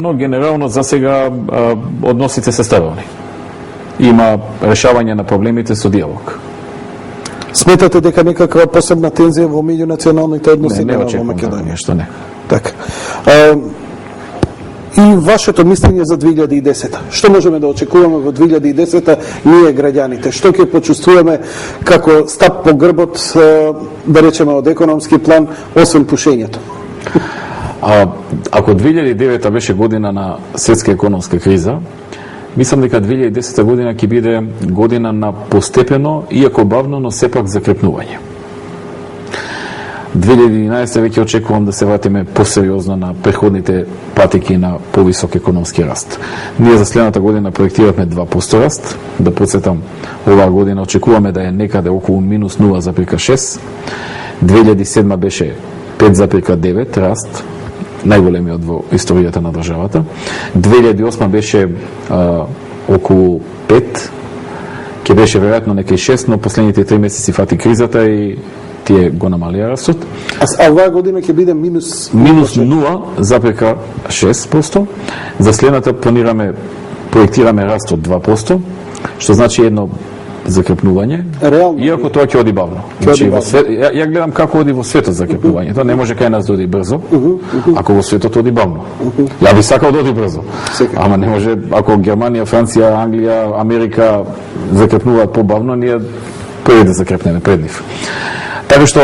Но генерално за сега односите се стабилни. Има решавање на проблемите со диалог. Сметате дека некаква посебна тензија во меѓунационалните односи не во очекувам Македонија? нешто, не. Така. И вашето мислење за 2010. Што можеме да очекуваме во 2010 ние граѓаните? Што ќе почувствуваме како стап по грбот, да речеме од економски план, освен пушењето? Ако 2009 беше година на светска економска криза, мислам дека 2010 година ќе биде година на постепено, иако бавно, но сепак закрепнување. 2011 веќе очекувам да се вратиме посериозно на преходните патеки на повисок економски раст. Ние за следната година проектиравме 2% раст, да подсетам, оваа година очекуваме да е некаде околу минус 0,6. 2007 беше 5,9 раст, најголемиот во историјата на државата. 2008 беше околу 5, ќе беше веројатно некај 6, но последните 3 месеци фати кризата и тие го намалија растот. А оваа година ќе биде минус 0,6%. За следната проектираме раст од 2%, што значи едно закрепнување, реално, иако тоа ќе оди бавно. Значи, ја гледам како оди во светот закрепнување. Тоа не може кај нас да оди брзо, ако во светот оди бавно. Ја би сакал да оди брзо, ама не може, ако Германија, Франција, Англија, Америка закрепнуваат побавно, ние први да закрепнеме пред нив. Така што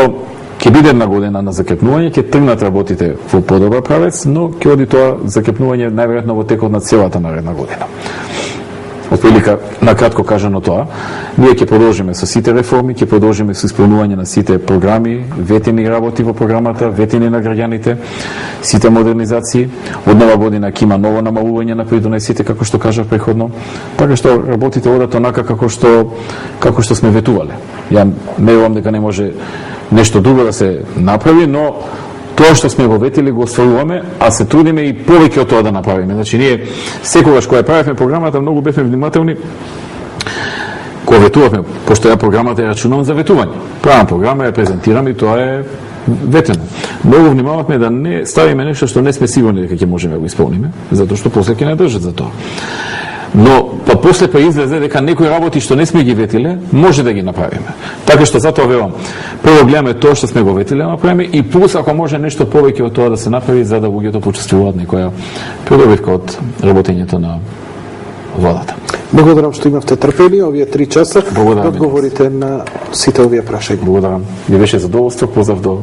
ќе биде една година на закрепнување, ќе тргнат работите во подобар правец, но ќе оди тоа закрепнување најверојатно во текот на целата наредна година. Отприлика, накратко кажано тоа, ние ќе продолжиме со сите реформи, ќе продолжиме со исполнување на сите програми, ветени работи во програмата, ветени на граѓаните, сите модернизации. Од нова година ќе има ново намалување на придонесите, како што кажав преходно. Така што работите одат онака како што сме ветувале. Ја верувам дека не може нешто друго да се направи, но тоа што сме го ветили го остваруваме, а се трудиме и повеќе од тоа да направиме. Значи ние секогаш кога правевме програмата многу бевме внимателни кога ветувавме, пошто ја програмата ја рачунам за ветување. Правам програма, ја презентирам и тоа е ветено. Многу внимававме да не ставиме нешто што не сме сигурни дека ќе можеме да го исполниме, затоа што после ќе не држат за тоа. Но после излезе дека некои работи што не сме ги ветиле, може да ги направиме. Така што затоа велам, прво гледаме тоа што сме го ветиле да направиме и плюс ако може нешто повеќе од тоа да се направи за да луѓето почувствуваат некоја придобивка од работењето на владата. Благодарам што имавте трпение овие 3 часа да одговорите на сите овие прашања. Благодарам. Ми беше задоволство, поздрав до